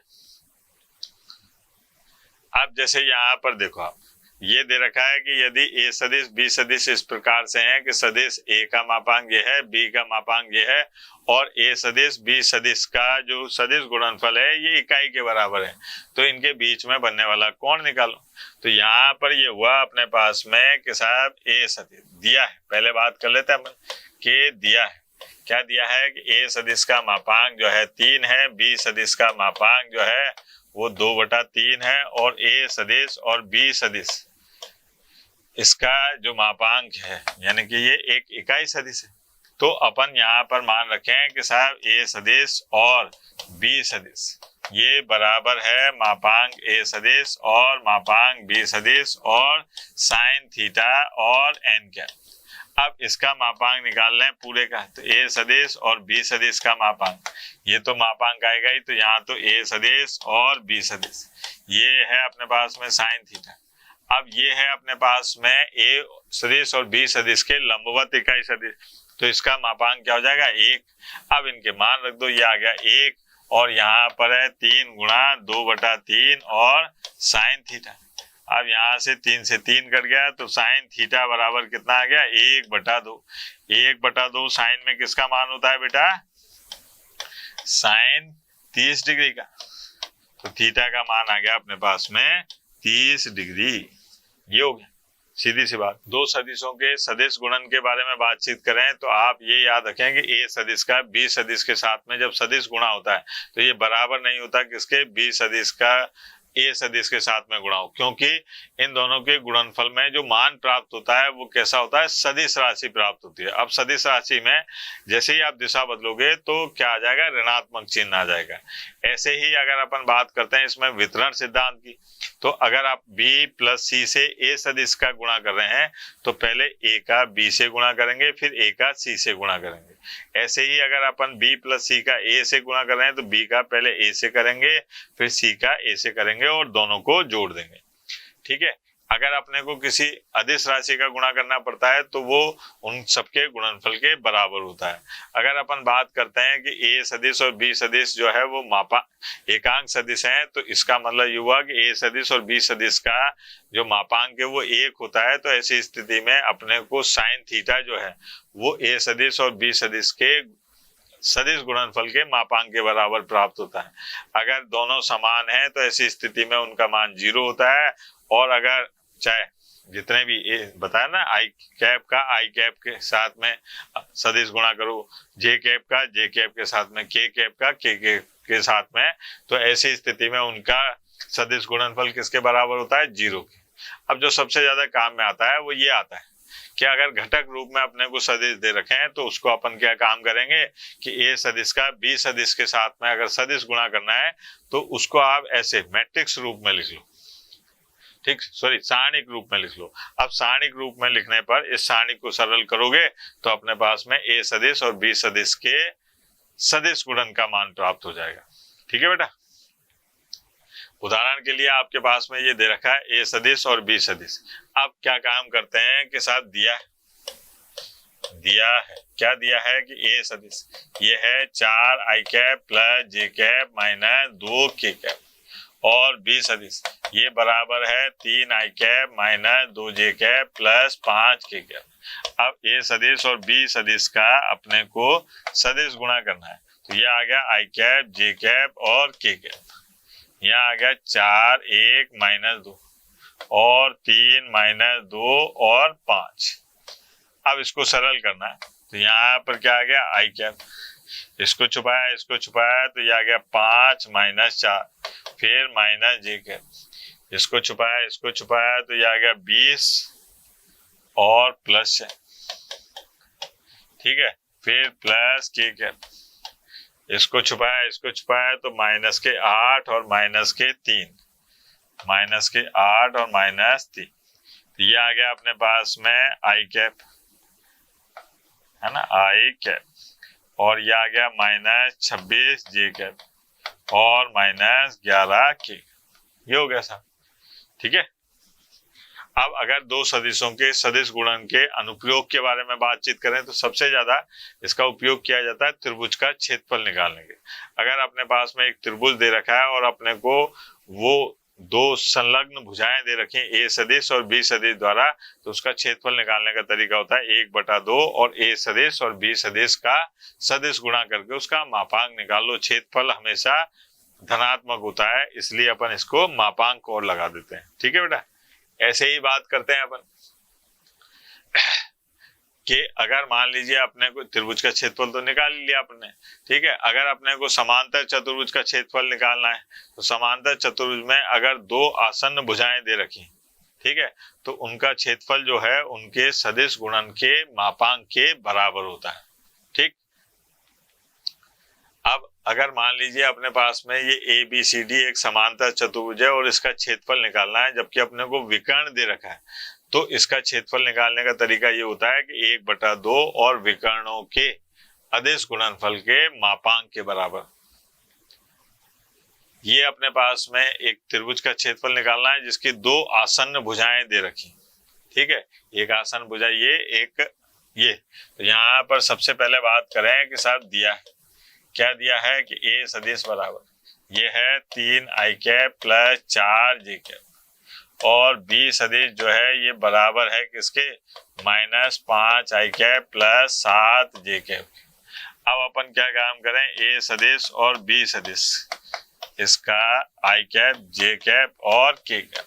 अब जैसे यहाँ पर देखो, आप ये दे रखा है कि यदि ए सदिश बी सदिश इस प्रकार से हैं कि सदिश ए का मापांक ये है, बी का मापांक ये है, और ए सदिश बी सदिश का जो सदिश गुणनफल है ये इकाई के बराबर है, तो इनके बीच में बनने वाला कोण निकालो। तो यहाँ पर ये हुआ अपने पास में कि साहब ए सदिश दिया है, पहले बात कर लेते हैं अपन कि दिया है, क्या दिया है कि ए सदिश का मापांक जो है 3 है, बी सदिश का मापांक जो है वो 2/3 है, और ए सदिश और बी सदिश इसका जो मापांक है यानी कि ये एक इकाई सदिश है। तो अपन यहाँ पर मान रखें कि साहब ए सदिश और बी सदिश ये बराबर है मापांक ए सदिश और मापांक बी सदिश और साइन थीटा और एन कैप। अब इसका मापांक निकाल लें पूरे का, तो ए सदिश और बी सदिश का मापांक, ये तो मापांक आएगा ही, तो यहाँ तो ए सदिश और बी सदिश ये है अपने पास में साइन थीटा। अब ये है अपने पास में ए सदिश और बी सदिश के लंबवत इकाई सदिश, तो इसका मापांक क्या हो जाएगा, 1। अब इनके मान रख दो, ये आ गया 1, और यहाँ पर है 3 गुणा 2/3 और साइन थीटा। अब यहाँ से 3 से 3 कट गया तो साइन थीटा बराबर कितना आ गया, 1/2। 1/2 साइन में किसका मान होता है बेटा, साइन 30 डिग्री का, तो थीटा का मान आ गया अपने पास में 30 डिग्री। ये हो गया, सीधी सी बात। दो सदिशों के सदिश गुणन के बारे में बातचीत करें तो आप ये याद रखें कि ए सदिश का बी सदिश के साथ में जब सदिश गुणा होता है तो ये बराबर नहीं होता किसके, बी सदिश का ए सदिश के साथ में गुणा हो, क्योंकि इन दोनों के गुणनफल में जो मान प्राप्त होता है वो कैसा होता है, सदिश राशि प्राप्त होती है। अब सदिश राशि में जैसे ही आप दिशा बदलोगे तो क्या आ जाएगा, ऋणात्मक चिन्ह आ जाएगा। ऐसे ही अगर अपन बात करते हैं इसमें वितरण सिद्धांत की, तो अगर आप b + c से a सदिश का गुणा कर रहे हैं तो पहले a का b से गुणा करेंगे, फिर a का c से गुणा करेंगे। ऐसे ही अगर अपन b प्लस सी का a से गुणा कर रहे हैं तो b का पहले a से करेंगे, फिर c का a से करेंगे और दोनों को जोड़ देंगे। ठीक है। अगर अपने को किसी अदिश राशि का गुणा करना पड़ता है तो वो उन सबके गुणनफल के बराबर होता है। अगर अपन बात करते हैं कि a सदिश और b सदिश जो है वो एकांक सदिश हैं, तो इसका मतलब ये हुआ कि a सदिश और b सदिश का जो मापांक है वो 1 होता है। तो ऐसी स्थिति में अपने को साइन थीटा जो है वो a सदिश और b सदिश के सदिश गुणनफल के मापांक के बराबर प्राप्त होता है। अगर दोनों समान हैं तो ऐसी स्थिति में उनका मान 0 होता है। और अगर चाहे जितने भी बताया ना, आई कैप का आई कैप के साथ में सदिश गुणा करो, जे कैप का जे कैप के साथ में, के कैप का के के साथ में, तो ऐसी स्थिति में उनका सदिश गुणनफल किसके बराबर होता है? 0 के। अब जो सबसे ज्यादा काम में आता है वो ये आता है कि अगर घटक रूप में अपने को सदिश दे रखे हैं तो उसको अपन क्या काम करेंगे कि a सदिश का b सदिश के साथ में अगर सदिश गुणा करना है तो उसको आप ऐसे मैट्रिक्स रूप में लिख लो। ठीक, सॉरी, सारणिक रूप में लिख लो। अब सारणिक रूप में लिखने पर इस सारणी को सरल करोगे तो अपने पास में a सदिश और b सदिश के सदिश गुणन का मान प्राप्त हो जाएगा। ठीक है बेटा। उदाहरण के लिए आपके पास में ये दे रखा है a सदिश और b सदिश। अब क्या काम करते हैं कि साथ दिया है क्या दिया है कि a सदिश ये है 4 i cap plus j cap minus 2 k cap, और b सदिश ये बराबर है 3 i cap minus 2 j cap plus 5 k cap. अब a सदिश और b सदिश का अपने को सदिश गुणा करना है तो ये आ गया i कैप j कैप और k कैप। यहाँ आ गया 4 1 माइनस 2 और 3 माइनस 2 और 5। अब इसको सरल करना है तो यहाँ पर क्या आ गया i कैप, इसको छुपाया तो ये आ गया 5 माइनस 4, फिर माइनस j कैप, इसको छुपाया तो ये आ गया 20 और प्लस 6। ठीक है, फिर प्लस k कैप, इसको छुपाया तो माइनस के 8 और माइनस के 3, माइनस के 8 और माइनस 3। तो ये आ गया अपने पास में i कैप, है ना, i कैप, और ये आ गया माइनस 26 j कैप और माइनस 11 k। ये हो गया साहब। ठीक है। अब अगर दो सदिशों के सदिश गुणन के अनुप्रयोग के बारे में बातचीत करें तो सबसे ज्यादा इसका उपयोग किया जाता है त्रिभुज का क्षेत्रफल निकालने के। अगर अपने पास में एक त्रिभुज दे रखा है और अपने को वो दो संलग्न भुजाएं दे रखी a सदिश और b सदिश द्वारा, तो उसका क्षेत्रफल निकालने का तरीका होता है 1/2 और a सदिश और b सदिश का सदिश गुणा करके उसका मापांक निकाल लो। क्षेत्रफल हमेशा धनात्मक होता है इसलिए अपन इसको मापांक और लगा देते हैं। ठीक है बेटा। ऐसे ही बात करते हैं अपन कि अगर मान लीजिए अपने को त्रिभुज का क्षेत्रफल तो निकाल लिया आपने, ठीक है। अगर अपने को समांतर चतुर्भुज का क्षेत्रफल निकालना है तो समांतर चतुर्भुज में अगर दो आसन्न भुजाएं दे रखी, ठीक है, तो उनका क्षेत्रफल जो है उनके सदिश गुणन के मापांक के बराबर होता है। ठीक। अब अगर मान लीजिए अपने पास में ये ABCD एक समांतर चतुर्भुज है और इसका क्षेत्रफल निकालना है, जबकि अपने को विकर्ण दे रखा है, तो इसका क्षेत्रफल निकालने का तरीका ये होता है कि 1/2 और विकर्णों के अदिश गुणनफल के मापांक के बराबर। ये अपने पास में एक त्रिभुज का क्षेत्रफल निकालना है जिसकी दो आसन्न भुजाएं दे रखी, ठीक है। एक आसन्न भुजा ये, एक ये। तो यहाँ पर सबसे पहले बात करें कि साहब दिया है, क्या दिया है कि a सदिश बराबर ये है 3 i cap plus 4 j cap, और b सदिश जो है ये बराबर है किसके, -5 i cap plus 7 j cap. अब अपन क्या काम करें, a सदिश और b सदिश इसका i कैप j कैप और k कैप।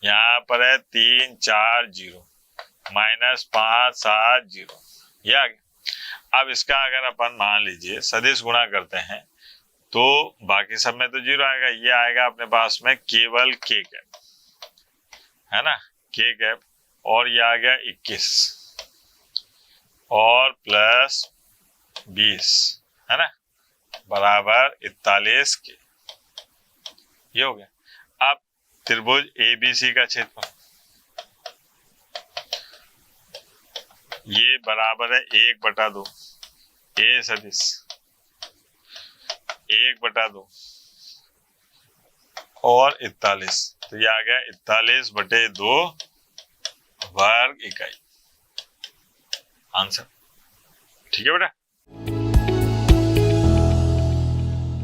यहाँ पर है 3 4 0 -5 7 0, ये आ गया। अब इसका अगर अपन मान लीजिए सदिश गुणा करते हैं तो बाकी सब में तो 0 आएगा, ये आएगा अपने पास में केवल k कैप, है ना, k कैप, और ये आ गया 21 और प्लस 20, है ना, बराबर 41 k। ये हो गया। अब त्रिभुज ABC का क्षेत्रफल ये बराबर है 1/2 ए सदिश 1/2 और 41, तो ये आ गया 41/2 वर्ग इकाई आंसर। ठीक है बेटा।